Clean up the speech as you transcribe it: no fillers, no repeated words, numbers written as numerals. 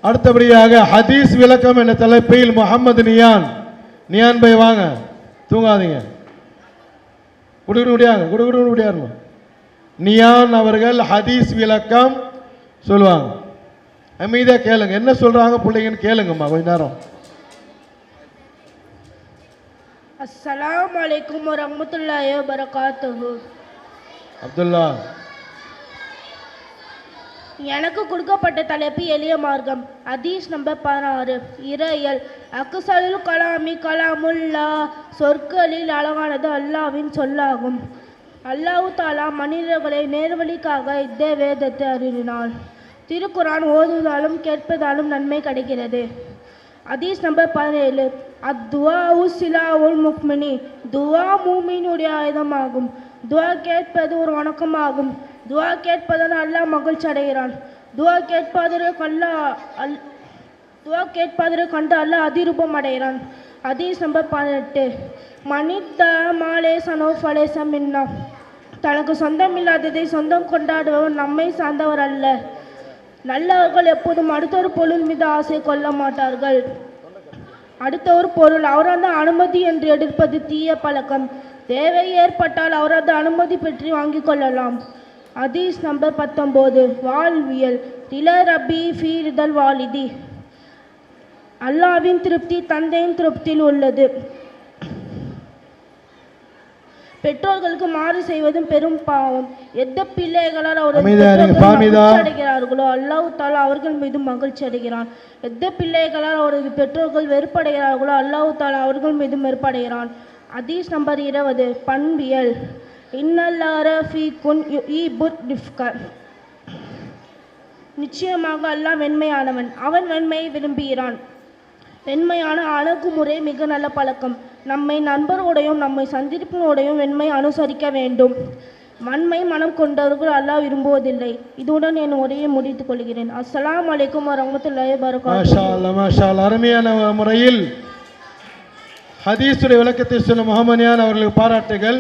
அடுத்தபடியாக ஹதீஸ் விளக்கம் என்ற தலைப்பில் முகமது நியான் பை வாங்க, தூங்காதீங்க, குடுகுடுடியாருங்க. நியான் அவர்கள் ஹதீஸ் விளக்கம் சொல்லுவாங்க. அமைதியா கேளுங்க, என்ன சொல்றாங்க பிள்ளைங்கன்னு கேளுங்கம்மா கொஞ்ச நேரம். அஸ்ஸலாமு அலைக்கும் வரஹ்மத்துல்லாஹி வபரகாத்துஹு. அப்துல்லா, எனக்கு கொடுக்கப்பட்ட தலைப்பு எளிய மார்க்கம். ஹதீஸ் நம்பர் 16. இறையல். அக்ஸலுல் கலாமி கலாமுல்லா. சொற்களில் அழகானது அல்லாவின் சொல்லாகும். அல்லாஹ் தஆலா மனிதர்களை நேர்வழிக்காக இந்த வேதத்தை அருளினார். திருக்குரான் ஓதுவதாலும் கேட்பதாலும் நன்மை கிடைக்கிறது. ஹதீஸ் நம்பர் 17. அத்துவாஉ சிலாவுல் முஃமினி. துவா மூமினுடைய ஆயுதமாகும். துவா கேட்பது ஒரு வணக்கமாகும். துவா கேட்பதால் அல்லாஹ் மகிழ்ச்சி அடைகிறான். துவா கேட்பதற்கு கண்டு அல்லாஹ் அதிரூபம் அடைகிறான். ஹதீஸ் நம்பர் 18. மனிதா மாலே சனோ ஃபலேச மின்னா. தனக்கு சொந்தமில்லாததை சொந்தம் கொண்டாடுபவர் நம்மை சார்ந்தவர் அல்ல. நல்லவர்கள் எப்போதும் அடுத்தொரு பொருள் மீது ஆசை கொள்ள மாட்டார்கள். அடுத்த ஒரு பொருள் அவரது அனுமதி என்று எடுப்பது தீய பழக்கம். தேவை ஏற்பட்டால் அவரது அனுமதி பெற்று வாங்கிக் கொள்ளலாம். ஹதீஸ் நம்பர் 19. வாழ்வியல். தில ரபி ஃபீரிதல் வாலிதி. அல்லாவின் திருப்தி தந்தையின் திருப்தியில் உள்ளது. பெற்றோர்களுக்கு மாறு செய்வதும் பெரும் பாவம். எந்த பிள்ளைகளால் அடைகிறார்களோ அல்லாஹ் தஆலா அவர்கள் மீது மகிழ்ச்சி அடைகிறான். எந்த பிள்ளைகளால் அவரது பெற்றோர்கள் வெறுப்படைகிறார்களோ அல்லாஹ் தஆலா அவர்கள் மீது வெறுப்படைகிறான். ஹதீஸ் நம்பர் 20. பண்பியல். இன்னல்லாஹ ரஃபீகுன் யுஹிப்புர் ரிஃப்க. நிச்சயமாக அல்லாஹ் வெண்மையானவன், அவன் வெண்மையை விரும்புகிறான். வெண்மையான அணுகுமுறை மிக நல்ல பழக்கம். நம்மை நண்பரோடையும் நம்மை சந்திப்பினோடையும் வெண்மை அனுசரிக்க வேண்டும். வன்மை மனம் கொண்டவர்கள் அல்லாஹ் விரும்புவதில்லை. இதுடன் என் உரையை முடித்துக் கொள்கிறேன். அஸ்ஸலாமு அலைக்கும் வரஹ்மத்துல்லாஹி வபரகாத்துஹு. மாஷா அல்லாஹ், அருமையான முறையில் ஹதீஸுடைய விளக்கத்தை சொன்ன முஹம்மது நியான் அவர்களுக்கு பாராட்டுகள்.